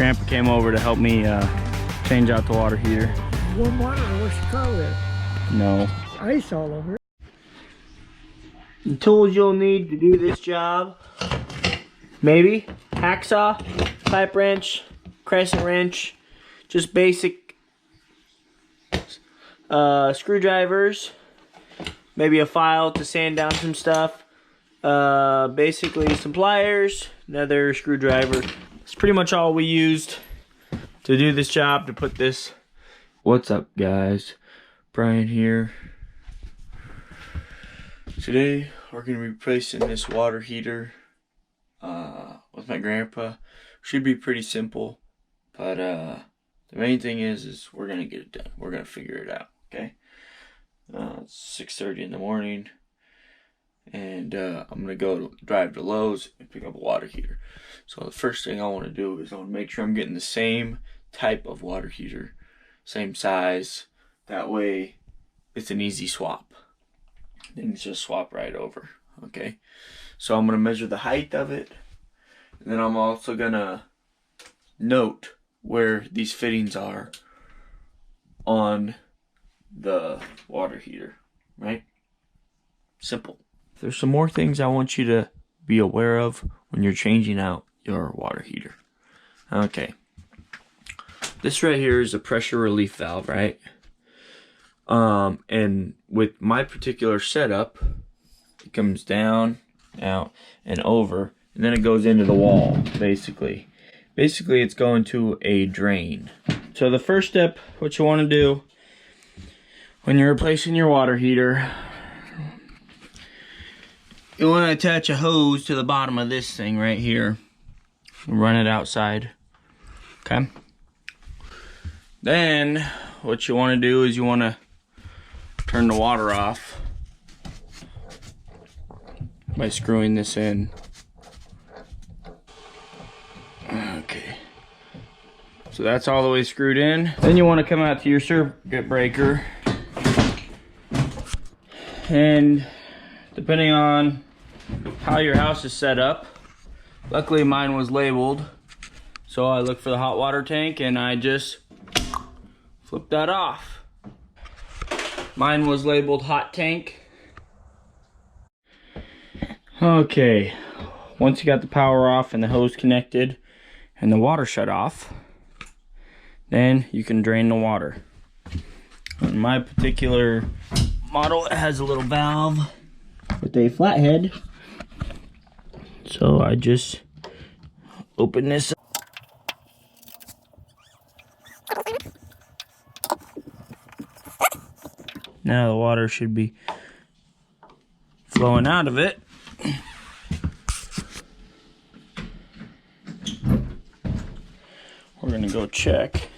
Grandpa came over to help me change out the water heater. Warm water or wash your car with? No. Ice all over it. The tools you'll need to do this job: maybe hacksaw, pipe wrench, crescent wrench, just basic screwdrivers, maybe a file to sand down some stuff, basically some pliers, another screwdriver. It's pretty much all we used to do this job, to put this. What's up, guys? Brian here. Today we're going to be replacing this water heater with my grandpa. Should be pretty simple, but the main thing is we're going to get it done. We're going to figure it out, okay? It's 6:30 in the morning, and I'm going to drive to Lowe's and pick up a water heater. So the first thing I want to do is I want to make sure I'm getting the same type of water heater, same size. That way it's an easy swap. Things just swap right over, okay? So I'm going to measure the height of it, and then I'm also going to note where these fittings are on the water heater, right? Simple. There's some more things I want you to be aware of when you're changing out your water heater. Okay. This right here is a pressure relief valve, right? And with my particular setup, it comes down, out, and over, and then it goes into the wall, basically. Basically, it's going to a drain. So the first step, what you want to do when you're replacing your water heater, you want to attach a hose to the bottom of this thing right here. Run it outside, okay? Then, what you want to do is you want to turn the water off by screwing this in. Okay. So that's all the way screwed in. Then you want to come out to your circuit breaker. And depending on how your house is set up, luckily mine was labeled. So I look for the hot water tank and I just flip that off. Mine was labeled hot tank. Okay, once you got the power off and the hose connected and the water shut off, then you can drain the water. On my particular model, it has a little valve with a flathead. So I just open this up. Now the water should be flowing out of it. We're gonna go check.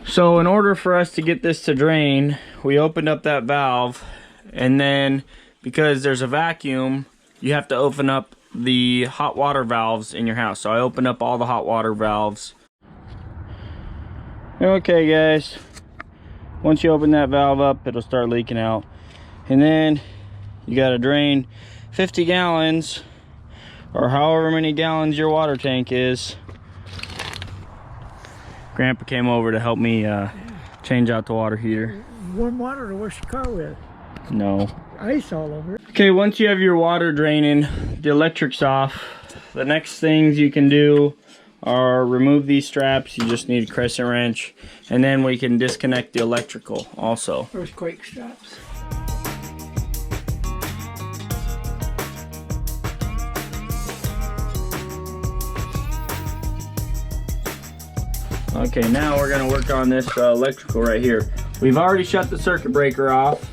So in order for us to get this to drain, we opened up that valve, and then because there's a vacuum, you have to open up the hot water valves in your house. So I opened up all the hot water valves. Okay, guys. Once you open that valve up, it'll start leaking out. And then you gotta drain 50 gallons or however many gallons your water tank is. Grandpa came over to help me change out the water heater. Warm water to wash your car with? No. Ice all over it. Okay, once you have your water draining, the electric's off. The next things you can do are remove these straps. You just need a crescent wrench, and then we can disconnect the electrical also. Earthquake straps. Okay, now we're gonna work on this electrical right here. We've already shut the circuit breaker off.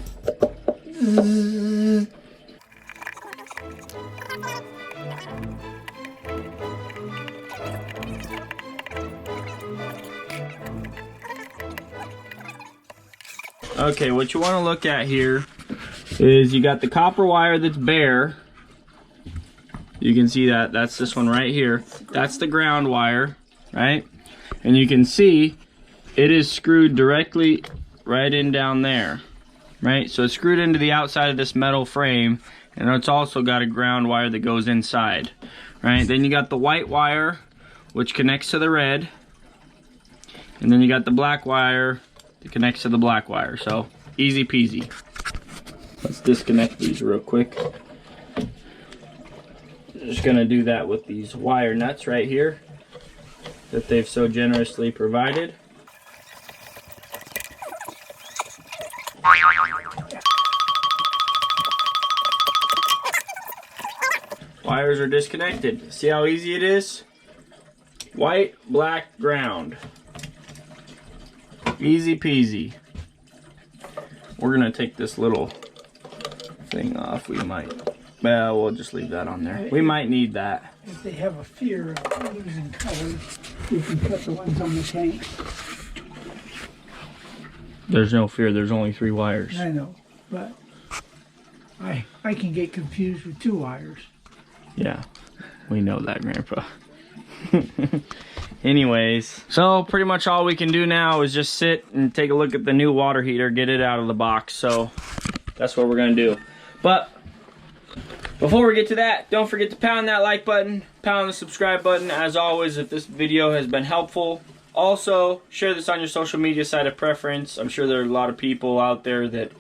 Okay, what you want to look at here is you got the copper wire that's bare. You can see that, that's this one right here. That's the ground wire, right? And you can see it is screwed directly right in down there, right? So it's screwed into the outside of this metal frame, and it's also got a ground wire that goes inside, right? Then you got the white wire, which connects to the red. And then you got the black wire that connects to the black wire. So, easy peasy. Let's disconnect these real quick. Just gonna do that with these wire nuts right here that they've so generously provided. Wires are disconnected. See how easy it is? White, black ground. Easy peasy. We're gonna take this little thing off. We might, well, we'll just leave that on there. We might need that. If they have a fear of losing color, you can cut the ones on the tank. There's no fear, there's only 3 wires. I know, but I can get confused with 2 wires. Yeah, we know that, Grandpa. Anyways, so pretty much all we can do now is just sit and take a look at the new water heater, get it out of the box. So that's what we're gonna do. But before we get to that, don't forget to pound that like button, pound the subscribe button, as always, if this video has been helpful. Also, share this on your social media site of preference. I'm sure there are a lot of people out there that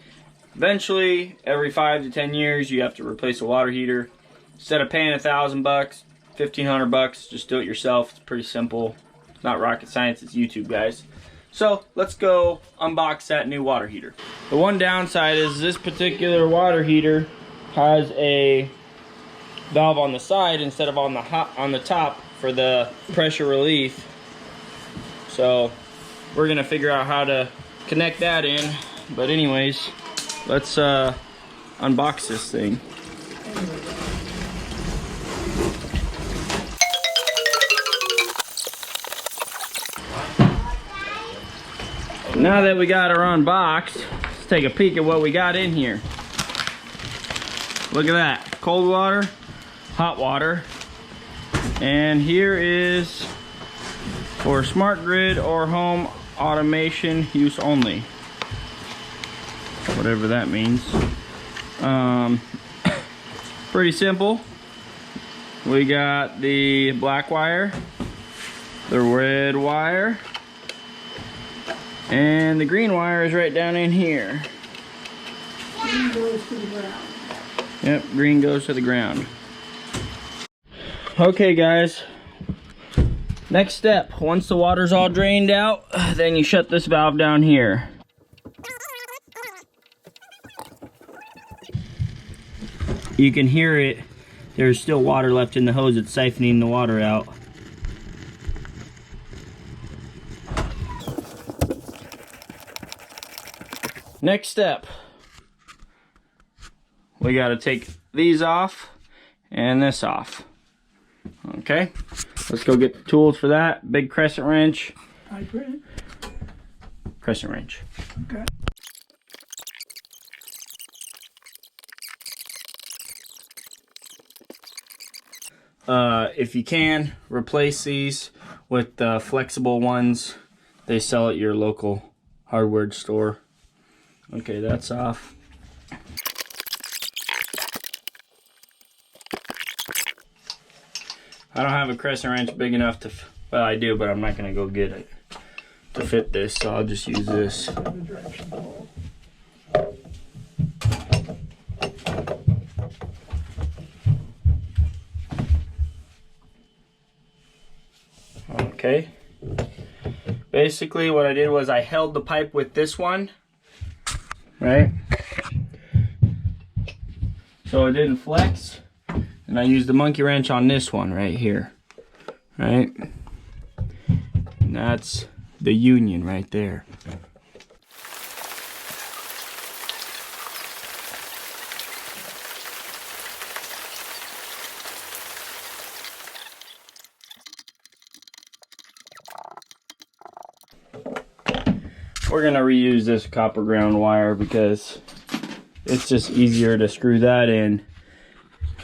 eventually, every 5 to 10 years, you have to replace a water heater. Instead of paying $1,000, $1,500, just do it yourself. It's pretty simple. It's not rocket science, it's YouTube, guys. So, let's go unbox that new water heater. The one downside is this particular water heater has a valve on the side instead of on the top for the pressure relief. So, we're gonna figure out how to connect that in. But anyways, let's unbox this thing. Now that we got her unboxed, let's take a peek at what we got in here. Look at that, cold water, hot water, and here is for smart grid or home automation use only. Whatever that means. Pretty simple. We got the black wire, the red wire, and the green wire is right down in here. Green goes to the ground. Yep, green goes to the ground. Okay guys, next step, once the water's all drained out, then you shut this valve down here. You can hear it, there's still water left in the hose, it's siphoning the water out. Next step, we gotta take these off and this off. Okay, let's go get the tools for that. Big crescent wrench. Crescent wrench. Okay. If you can, replace these with the flexible ones they sell at your local hardware store. Okay, that's off. I don't have a crescent wrench big enough to, well I do, but I'm not gonna go get it to fit this, so I'll just use this. Okay. Basically what I did was I held the pipe with this one, right? So it didn't flex. And I used the monkey wrench on this one right here, right? And that's the union right there. We're gonna reuse this copper ground wire because it's just easier to screw that in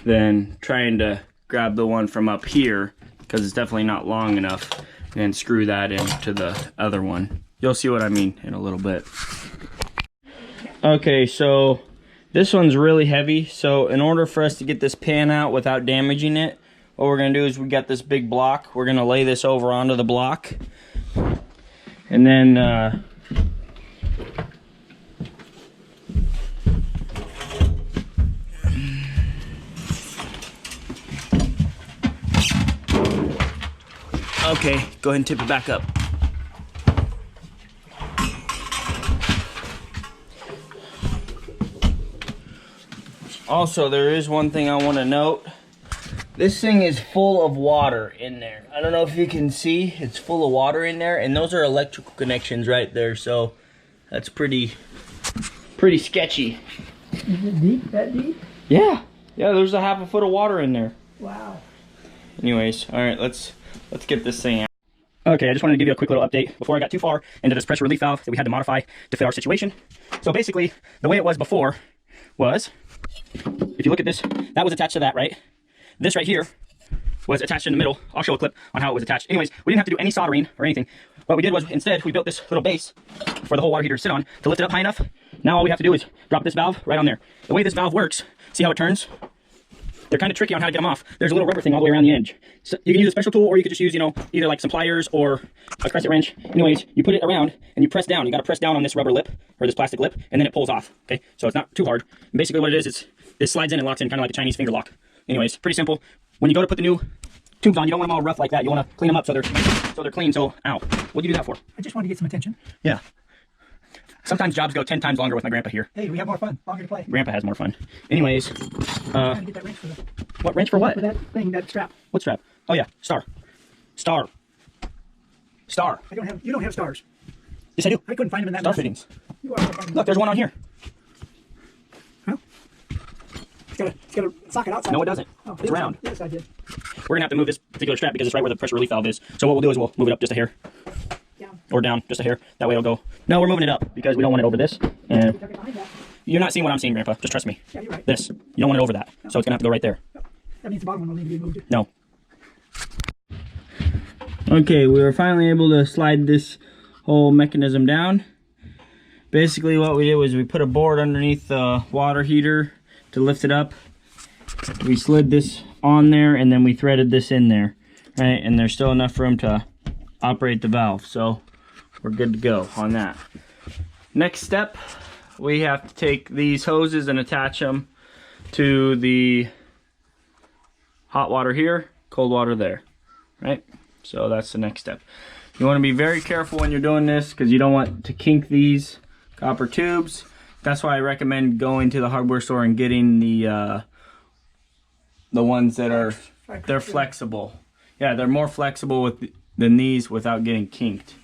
than trying to grab the one from up here, because it's definitely not long enough, and screw that into the other one. You'll see what I mean in a little bit. Okay, so this one's really heavy, so in order for us to get this pan out without damaging it, what we're gonna do is we got this big block. We're gonna lay this over onto the block, and then okay, go ahead and tip it back up. Also, there is one thing I want to note. This thing is full of water in there. I don't know if you can see, it's full of water in there, and those are electrical connections right there, so that's pretty sketchy. Is it deep? That deep? Yeah, there's a half a foot of water in there. Wow. Anyways, all right, let's get this thing out. Okay, I just wanted to give you a quick little update before I got too far into this pressure relief valve that we had to modify to fit our situation. So basically, the way it was before was, if you look at this, that was attached to that, right? This right here was attached in the middle. I'll show a clip on how it was attached. Anyways, we didn't have to do any soldering or anything. What we did was, instead, we built this little base for the whole water heater to sit on to lift it up high enough. Now all we have to do is drop this valve right on there. The way this valve works, see how it turns? They're kind of tricky on how to get them off. There's a little rubber thing all the way around the edge. So you can use a special tool, or you could just use, you know, either like some pliers or a crescent wrench. Anyways, you put it around and you press down. You got to press down on this rubber lip or this plastic lip, and then it pulls off. Okay, so it's not too hard. And basically, what it is, it slides in and locks in, kind of like a Chinese finger lock. Anyways, pretty simple. When you go to put the new tubes on, you don't want them all rough like that. You want to clean them up so they're clean. So, ow, what'd you do that for? I just wanted to get some attention. Yeah. Sometimes jobs go 10 times longer with my grandpa here. Hey, we have more fun. Longer to play. Grandpa has more fun. Anyways, Trying to get that wrench for the, what wrench for what? for that thing, that strap. What strap? Oh yeah, star. You don't have stars. Yes, I do. I couldn't find them in that Star mess. fittings. You are. Look, there's one on here. Huh? It's got a socket outside. No, it doesn't. Oh, It's round. Yes, I did. We're gonna have to move this particular strap because it's right where the pressure relief valve is. So what we'll do is we'll move it up just a hair. Down. Or down just a hair. That way it'll go. No, we're moving it up because we don't want it over this. And Tuck it behind that. you're not seeing what I'm seeing, Grandpa. Just trust me. Yeah, you're right. This. You don't want it over that. So it's gonna have to go right there. That means the bottom one will need to be moved. No. Okay, we were finally able to slide this whole mechanism down. Basically what we did was we put a board underneath the water heater to lift it up. We slid this on there and then we threaded this in there, right? And there's still enough room to operate the valve, so we're good to go on that. Next step, we have to take these hoses and attach them to the hot water here, cold water there, right? So that's the next step. You want to be very careful when you're doing this because you don't want to kink these copper tubes. That's why I recommend going to the hardware store and getting the ones that are, they're flexible. Yeah, they're more flexible than these without getting kinked.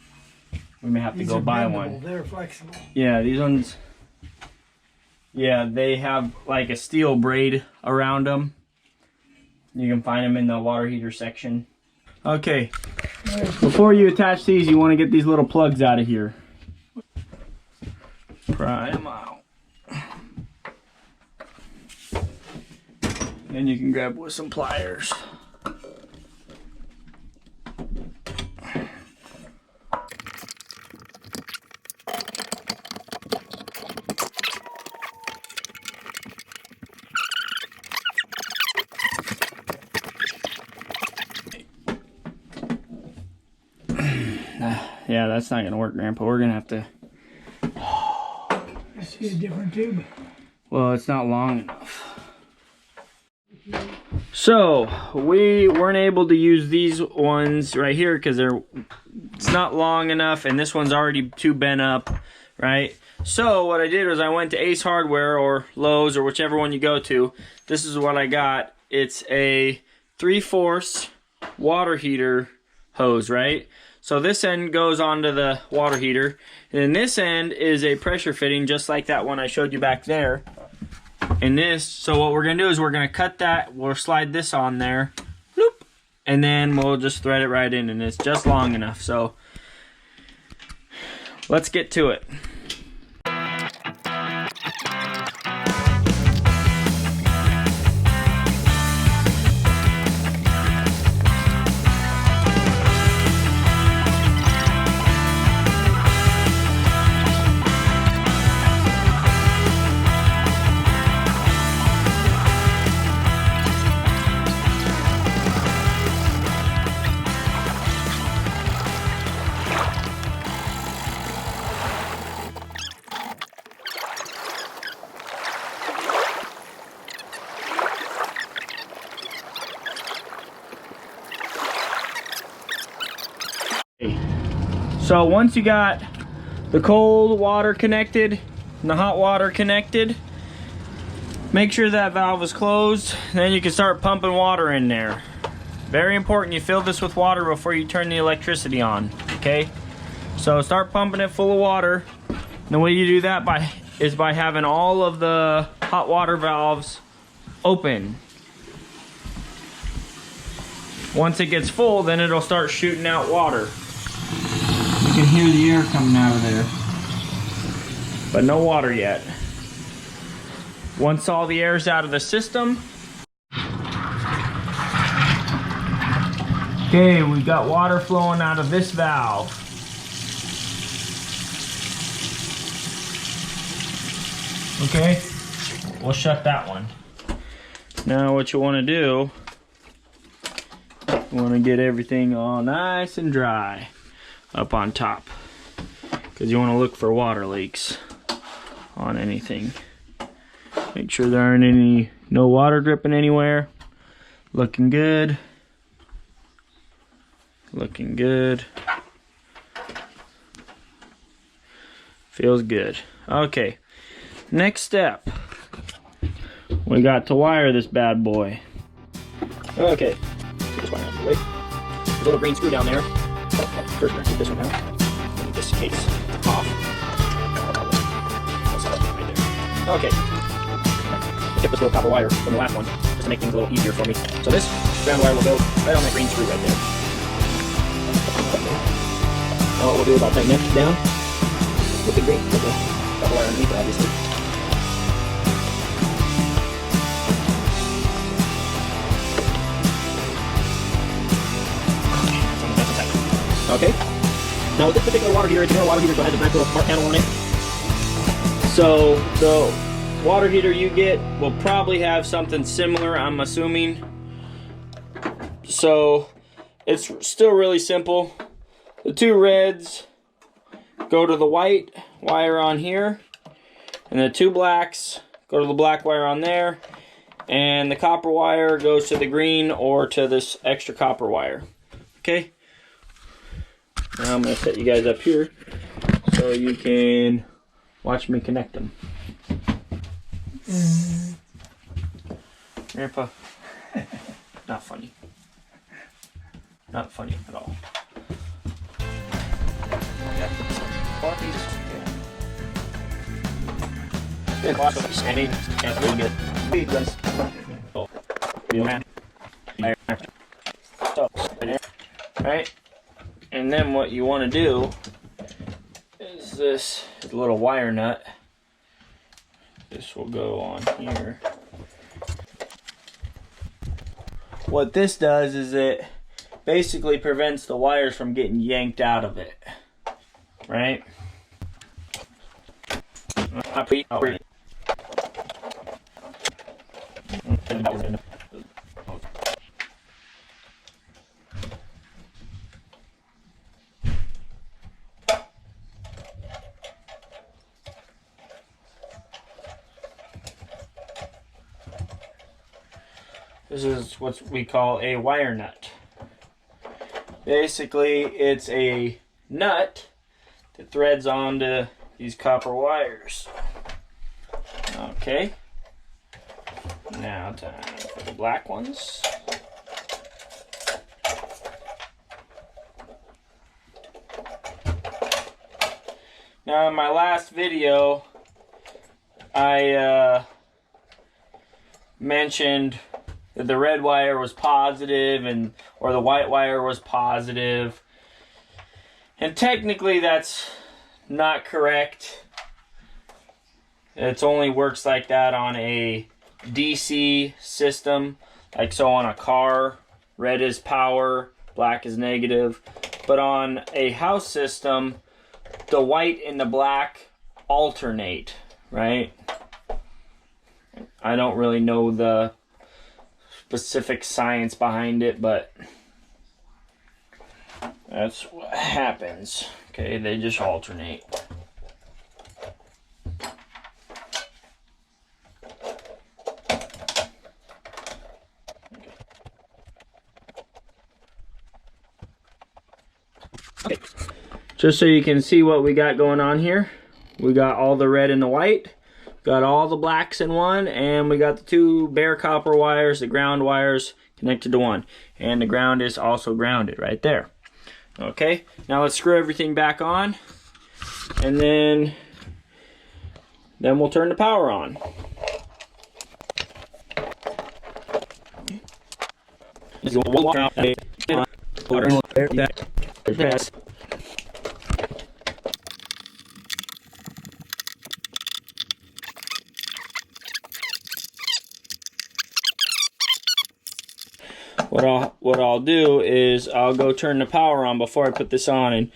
We may have to go buy one. They're flexible. Yeah, these ones, yeah, they have like a steel braid around them. You can find them in the water heater section. Okay, before you attach these, you want to get these little plugs out of here. Pry them out. Then you can grab with some pliers. Yeah, that's not gonna work, Grandpa. We're gonna have to. Let's get a different tube. Well, it's not long enough. So we weren't able to use these ones right here because it's not long enough, and this one's already too bent up, right? So what I did was I went to Ace Hardware or Lowe's or whichever one you go to. This is what I got. It's a 3/4 water heater hose, right? So this end goes onto the water heater, and then this end is a pressure fitting, just like that one I showed you back there. And this, so what we're gonna do is we're gonna cut that, we'll slide this on there, bloop, and then we'll just thread it right in, and it's just long enough. So let's get to it. So once you got the cold water connected and the hot water connected, make sure that valve is closed. Then you can start pumping water in there. Very important you fill this with water before you turn the electricity on, okay? So start pumping it full of water. And the way you do that is by having all of the hot water valves open. Once it gets full, then it'll start shooting out water. You can hear the air coming out of there, but no water yet. Once all the air's out of the system, okay, we've got water flowing out of this valve. Okay, we'll shut that one. Now what you want to do, you want to get everything all nice and dry up on top, because you want to look for water leaks on anything. Make sure there aren't no water dripping anywhere. Looking good. Looking good. Feels good. Okay, next step. We got to wire this bad boy. Okay, get this wire out of the way. There's a little green screw down there. First, we're gonna keep this one out. Keep this case off. Right there. Okay. I kept this little copper wire from the last one just to make things a little easier for me. So this ground wire will go right on that green screw right there. Now what we'll do is I'll tighten it down with the copper wire underneath it, obviously. Okay. Now with this particular water heater, it's a water heater, so it has a nice little smart panel on it. So the water heater you get will probably have something similar, I'm assuming. So it's still really simple. The two reds go to the white wire on here, and the two blacks go to the black wire on there, and the copper wire goes to the green or to this extra copper wire. Okay. Now I'm going to set you guys up here so you can watch me connect them. Grandpa, not funny. Not funny at all. Right? And then what you want to do is this little wire nut. This will go on here. What this does is it basically prevents the wires from getting yanked out of it. Right? This is what we call a wire nut. Basically, it's a nut that threads onto these copper wires. Okay. Now time for the black ones. Now in my last video, I mentioned that the red wire was positive or the white wire was positive. And technically that's not correct. It only works like that on a DC system. Like so on a car, red is power, black is negative. But on a house system, the white and the black alternate, right? I don't really know the specific science behind it, but that's what happens. Okay, they just alternate. Okay, just so you can see what we got going on here. We got all the red and the white, got all the blacks in one, and we got the 2 bare copper wires, the ground wires connected to one. And the ground is also grounded right there. Okay, now let's screw everything back on, and then we'll turn the power on. What I'll do is I'll go turn the power on before I put this on and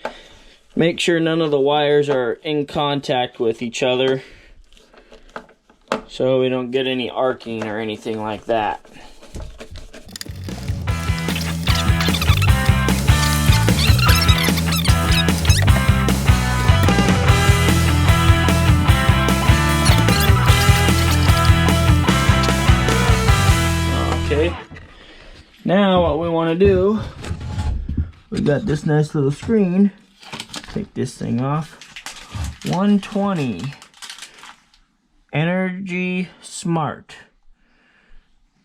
make sure none of the wires are in contact with each other, so we don't get any arcing or anything like that. Okay. Now what we want to do, we got this nice little screen. Take this thing off. 120 Energy Smart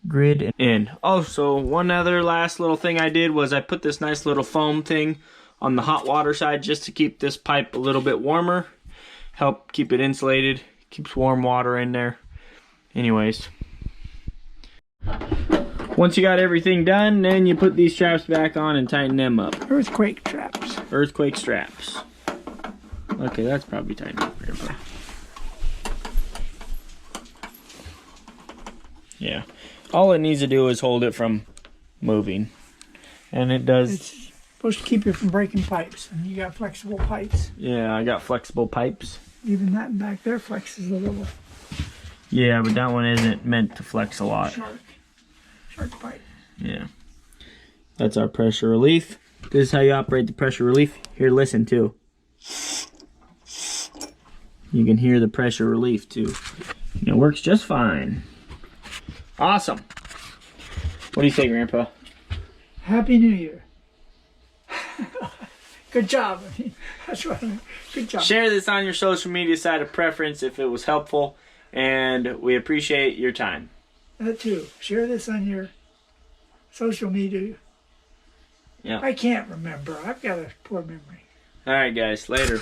Grid in. Also, one other last little thing I did was I put this nice little foam thing on the hot water side just to keep this pipe a little bit warmer. Help keep it insulated. Keeps warm water in there. Anyways. Once you got everything done, then you put these straps back on and tighten them up. Earthquake straps. Earthquake straps. Okay, that's probably tightened up, Grandpa. Yeah. All it needs to do is hold it from moving. And it does. It's supposed to keep you from breaking pipes. And you got flexible pipes. Yeah, I got flexible pipes. Even that back there flexes a little. Yeah, but that one isn't meant to flex a lot. Shark pipe. Yeah. That's our pressure relief. This is how you operate the pressure relief. Here, listen too. You can hear the pressure relief too. And it works just fine. Awesome. What do you say, Grandpa? Happy New Year. Good job. That's what I mean. Good job. Share this on your social media site of preference if it was helpful, and we appreciate your time. That too. Share this on your social media. Yeah. I can't remember. I've got a poor memory. All right, guys. Later.